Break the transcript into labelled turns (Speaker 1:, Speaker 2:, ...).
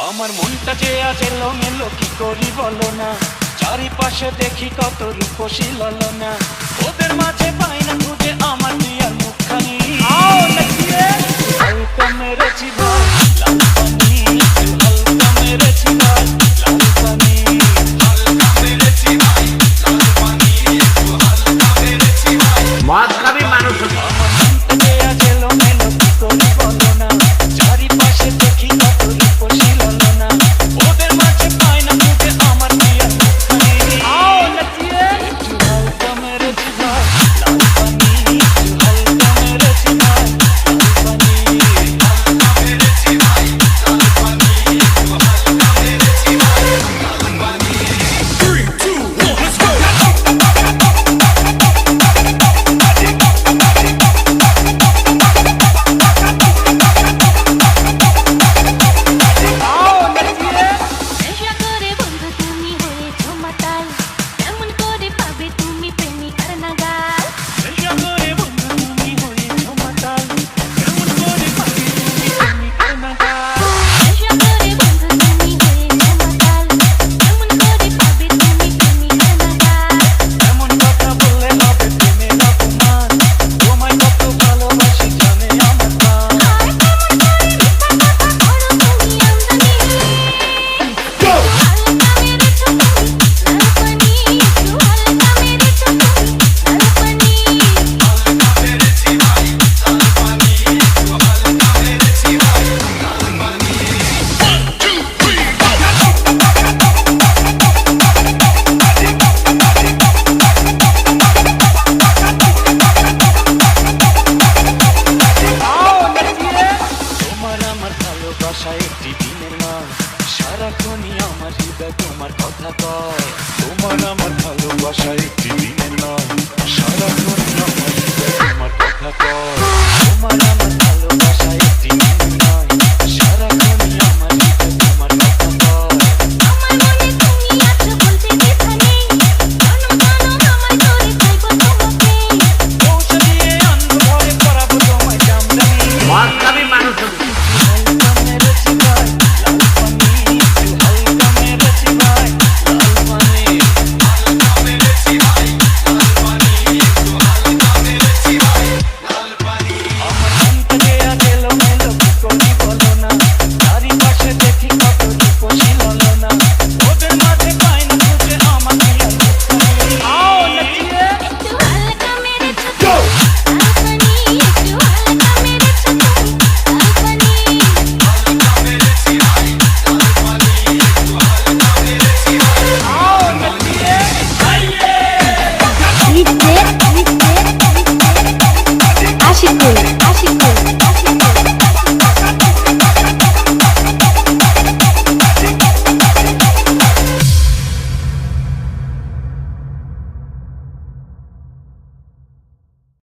Speaker 1: আমার মনটা যে আজ এলোমেলো কি করি বলো না, চারিপাশে দেখি কত রূপসী ললনা, ওদের মাঝে পাই না খুঁজে আমার দিয়ার মুখখানি। হালকা মেরেছি ভাই লাল পানি, হালকা মেরেছি ভাই লাল পানি, হালকা মেরেছি ভাই লাল পানি, হালকা মেরেছি ভাই।
Speaker 2: মদ খাবি মানুষ
Speaker 1: আমার মনটা যে আজ এলোমেলো কি করি বলো না, চারিপাশে দেখি কত রূপসী ললনা, ওদের মাঝে পাই না খুঁজে আমার দিয়ার মুখখানি। একটু হালকা মেরেছি ভাই লাল পানি, একটু হালকা মেরেছি ভাই লাল পানি, হালকা মেরেছি ভাই লাল পানি, একটু হালকা মেরেছি ভাই লাল পানি। 3, 2, 1, let's go!
Speaker 3: নেশা করে বন্ধু তুমি হয়েছো মাতাল, কেমন করে পাবে তুমি প্রেমিকার নাগাল।
Speaker 1: নেশা করে বন্ধু তুমি হয়েছো মাতাল, কেমন করে পাবে তুমি প্রেমিকার নাগাল।
Speaker 3: নেশা করে বন্ধু তুমি হয়েছো মাতাল, কেমন করে পাবে তুমি প্রেমিকার নাগাল।
Speaker 1: এমন কথা বললে হবে প্রেমের অপমান, তোমায় কত ভালোবাসি জানে আমার প্রাণ।
Speaker 3: আর কেমন করে মিথ্যা কথা করো তুমি আমদানি। একটু হালকা মেরেছো তুমি লাল পানি, একটু হালকা মেরেছো তুমি লাল পানি।
Speaker 1: হালকা মেরেছি ভাই লাল পানি, একটু হালকা মেরেছি ভাই লাল পানি। 1, 2, 3, তোমার আমার ভালোবাসা একটি দিনের নাম, সারাক্ষণই আমার হৃদয় তোমার কথা কয়। তোমার আমার ভালোবাসা একটি দিনের নাম, সারাক্ষণই আমার হৃদয় তোমার কথা কয়। তোমার আমার ভালোবাসা একটি